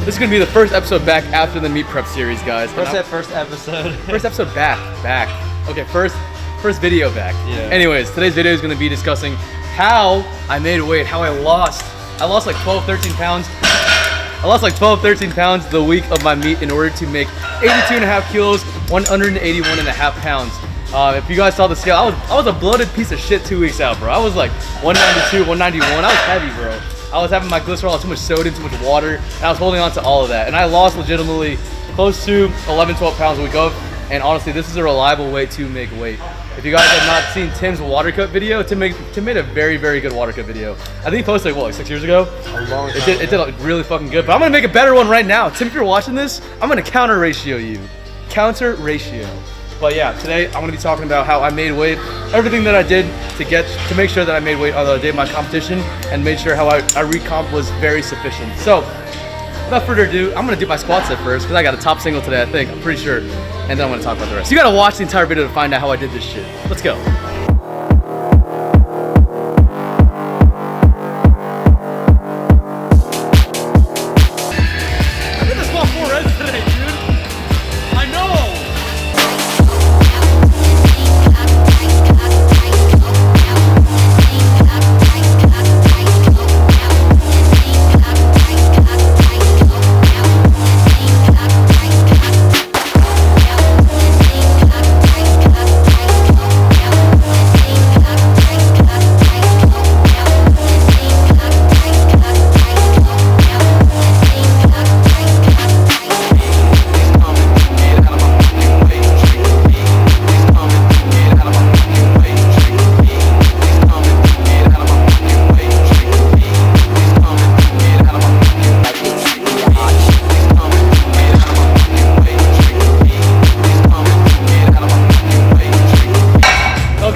This is gonna be the first episode back after the meat prep series, guys. First episode. First episode back. Okay, first video back. Yeah. Anyways, today's video is gonna be discussing how I made weight, how I lost like 12, 13 pounds. I lost like 12, 13 pounds the week of my meet in order to make 82.5 kilos, 181.5 pounds. If you guys saw the scale, I was a bloated piece of shit 2 weeks out, bro. I was like 192, 191. I was heavy, bro. I was having my glycerol, too much sodium, too much water, and I was holding on to all of that. And I lost legitimately close to 11, 12 pounds a week of. And honestly, this is a reliable way to make weight. If you guys have not seen Tim's water cut video, Tim made a very, very good water cut video. I think he posted like 6 years ago? A long time. It did really fucking good. But I'm gonna make a better one right now. Tim, if you're watching this, I'm gonna counter ratio you. Counter ratio. But yeah, today I'm gonna be talking about how I made weight, everything that I did to make sure that I made weight on the day of my competition, and made sure how I recomp was very sufficient. So, without further ado, I'm gonna do my squat set first because I got a top single today, I think. I'm pretty sure. And then I'm gonna talk about the rest. You gotta watch the entire video to find out how I did this shit. Let's go. I did the squat 4 reps today, dude. I know.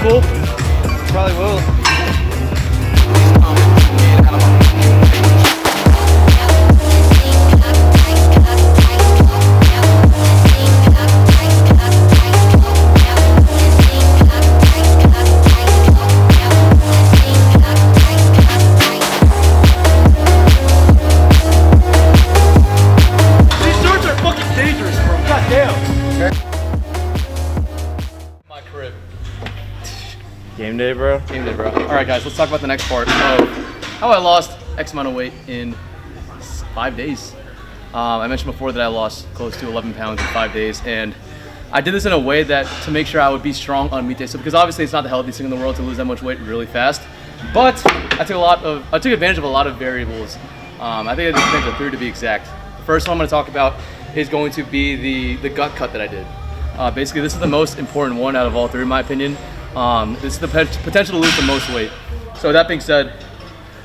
Cool. Probably will. These shorts are fucking dangerous, bro. Goddamn. My crib. Game day, bro. Game day, bro. All right, guys, let's talk about the next part of how I lost X amount of weight in 5 days. I mentioned before that I lost close to 11 pounds in 5 days, and I did this in a way that to make sure I would be strong on meet day. So because obviously it's not the healthiest thing in the world to lose that much weight really fast, but I took advantage of a lot of variables. I think I took advantage of 3 to be exact. The first one I'm going to talk about is going to be the gut cut that I did. Basically, this is the most important one out of all 3, in my opinion. This is the potential to lose the most weight. So that being said,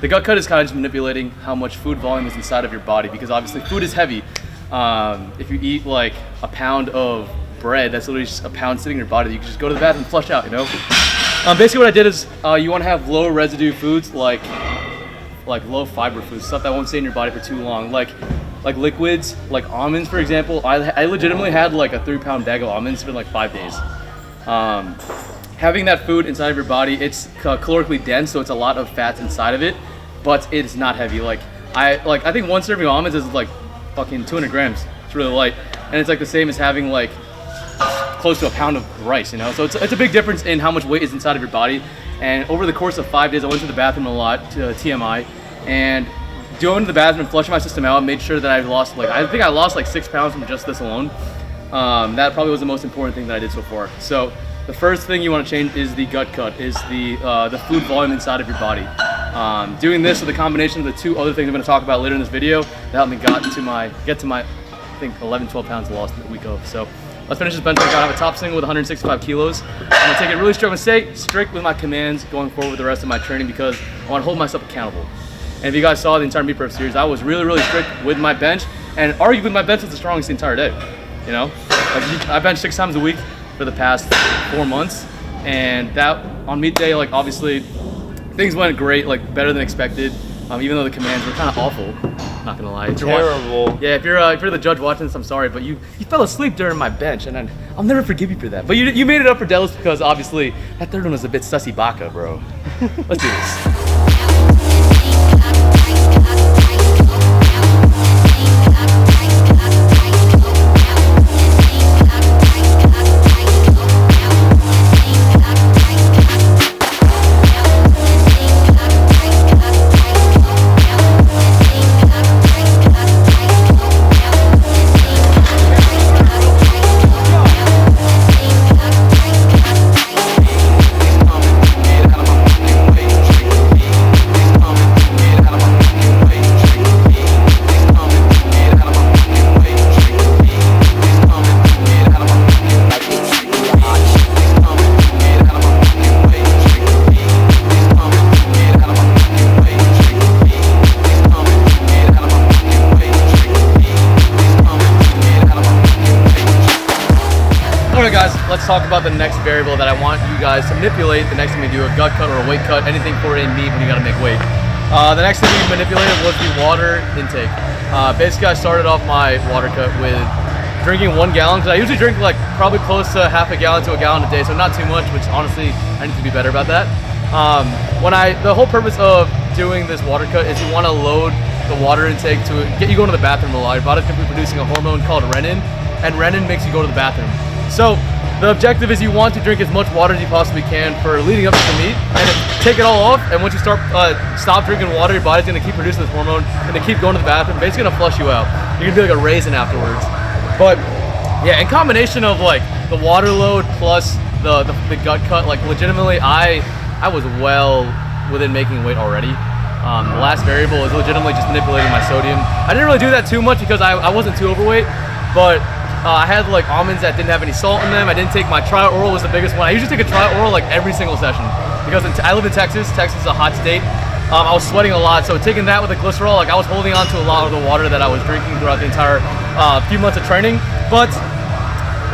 the gut cut is kind of just manipulating how much food volume is inside of your body, because obviously food is heavy. If you eat like a pound of bread, that's literally just a pound sitting in your body that you can just go to the bathroom and flush out, you know? Basically what I did is you want to have low residue foods like low fiber foods, stuff that won't stay in your body for too long, like liquids, like almonds, for example. I legitimately had like a 3-pound bag of almonds for like 5 days. Having that food inside of your body, it's calorically dense, so it's a lot of fats inside of it, but it's not heavy. I think 1 serving of almonds is like fucking 200 grams. It's really light, and it's like the same as having like close to a pound of rice, you know? So it's a big difference in how much weight is inside of your body. And over the course of 5 days, I went to the bathroom a lot, to TMI, and going to the bathroom and flushing my system out made sure that I lost I think I lost like 6 pounds from just this alone. That probably was the most important thing that I did so far. So the first thing you want to change is the gut cut, is the food volume inside of your body. Doing this with a combination of the 2 other things I'm going to talk about later in this video that helped me get to my I think 11, 12 pounds lost the week of. So let's finish this bench workout. I have a top single with 165 kilos. I'm going to take it really strict with my commands going forward with the rest of my training, because I want to hold myself accountable. And if you guys saw the entire meet prep series, I was really, really strict with my bench, and arguably my bench was the strongest the entire day. You know, I bench 6 times a week for the past 4 months, and that on meet day, like obviously things went great, like better than expected. Even though the commands were kind of awful, not gonna lie. Terrible. Yeah, if you're the judge watching this, I'm sorry, but you fell asleep during my bench, and I'll never forgive you for that. But you made it up for deadlifts, because obviously that third one was a bit sussy baka, bro. Let's do this. let's talk about the next variable that I want you guys to manipulate the next time you do a gut cut or a weight cut, anything for a meet when you gotta make weight. The next thing we manipulated was the water intake. Basically, I started off my water cut with drinking 1 gallon, because I usually drink like probably close to half a gallon to a gallon a day, so not too much, which honestly, I need to be better about that. The whole purpose of doing this water cut is you want to load the water intake to get you going to the bathroom a lot. Your body's going to be producing a hormone called renin, and renin makes you go to the bathroom. So the objective is you want to drink as much water as you possibly can for leading up to the meet, and then take it all off. And once you stop drinking water, your body's going to keep producing this hormone and to keep going to the bathroom. Basically, going to flush you out. You're going to be like a raisin afterwards. But yeah, in combination of like the water load plus the gut cut, like legitimately, I was well within making weight already. The last variable is legitimately just manipulating my sodium. I didn't really do that too much because I wasn't too overweight, but I had like almonds that didn't have any salt in them. I didn't take my tri-oral was the biggest one. I usually take a tri-oral like every single session because I live in Texas. Texas is a hot state. I was sweating a lot, so taking that with the glycerol, like I was holding on to a lot of the water that I was drinking throughout the entire few months of training. But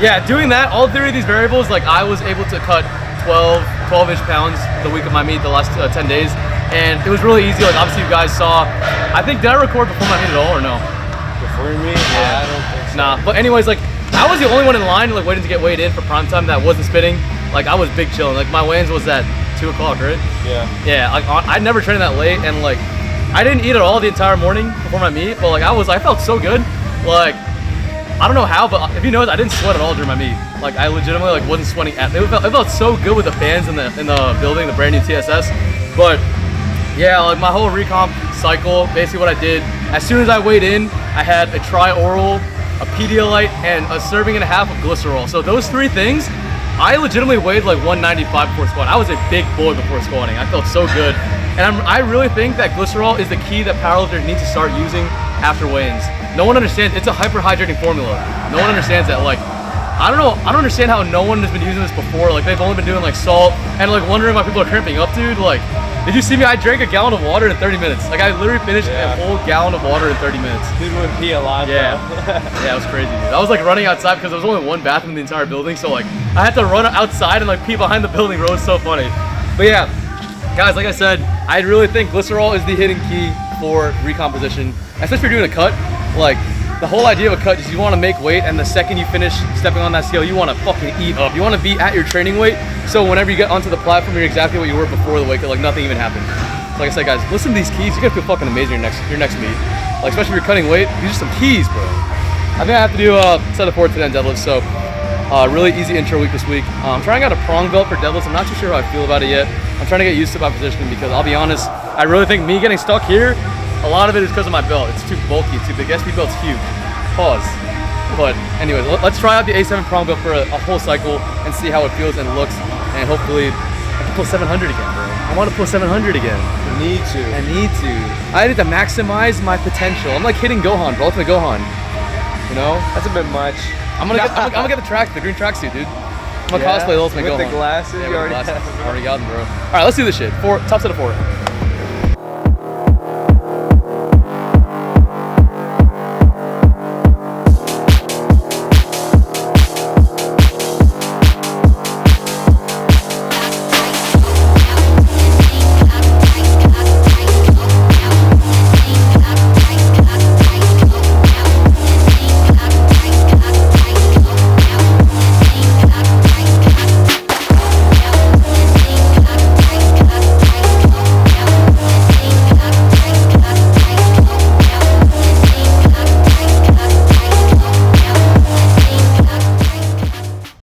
yeah, doing that, all 3 of these variables, like I was able to cut 12-inch pounds the week of my meet, the last 10 days. And it was really easy. Like obviously you guys saw, I think, did I record before my meet at all or no? Before me? Yeah, I don't think so. Nah, but anyways, like I was the only one in line like waiting to get weighed in for prime time that wasn't spitting. Like I was big chilling. Like my weigh-ins was at 2 o'clock, right? Yeah. Yeah, like I never trained that late, and like I didn't eat at all the entire morning before my meet, but like I felt so good. Like I don't know how, but if you notice, I didn't sweat at all during my meet. Like I legitimately like wasn't sweating at. It felt so good with the fans in the building, the brand new TSS. But yeah, like my whole recomp cycle, basically what I did, as soon as I weighed in, I had a tri-oral, a Pedialyte, and a serving and a half of glycerol. So those 3 things, I legitimately weighed like 195 before squatting. I was a big boy before squatting. I felt so good. And I really think that glycerol is the key that powerlifters need to start using after weigh-ins. No one understands, it's a hyperhydrating formula. No one understands that. Like, I don't understand how no one has been using this before. Like they've only been doing like salt and like wondering why people are cramping up, dude. Like, did you see me? I drank a gallon of water in 30 minutes. Like I literally finished a whole gallon of water in 30 minutes. Dude would pee a lot. Yeah. Yeah, it was crazy, dude. I was like running outside because there was only 1 bathroom in the entire building. So like I had to run outside and like pee behind the building, bro. It was so funny. But yeah, guys, like I said, I really think glycerol is the hidden key for recomposition, especially if you're doing a cut. Like the whole idea of a cut is you want to make weight, and the second you finish stepping on that scale, you want to fucking eat up. You want to be at your training weight, so whenever you get onto the platform, you're exactly what you were before the weight cut, like nothing even happened. So like I said, guys, listen to these keys. You're gonna feel fucking amazing your next meet. Like especially if you're cutting weight, these are some keys, bro. I think I have to do a set of 4 today on deadlifts, so really easy intro week this week. I'm trying out a prong belt for deadlifts. I'm not too sure how I feel about it yet. I'm trying to get used to my positioning because I'll be honest, I really think me getting stuck here, a lot of it is because of my belt. It's too bulky, it's too big. SP belt's huge. Pause. But anyways, let's try out the A7 prong belt for a whole cycle and see how it feels and looks, and hopefully I can pull 700 again, bro. I want to pull 700 again. You need to. I need to. I need to maximize my potential. I'm like hitting Gohan, bro. Ultimate Gohan. You know? That's a bit much. I'm gonna get the green tracksuit, dude. I'm gonna cosplay the Ultimate Gohan. With the glasses, yeah, you already already got them, bro. All right, let's do this shit. Top set of 4.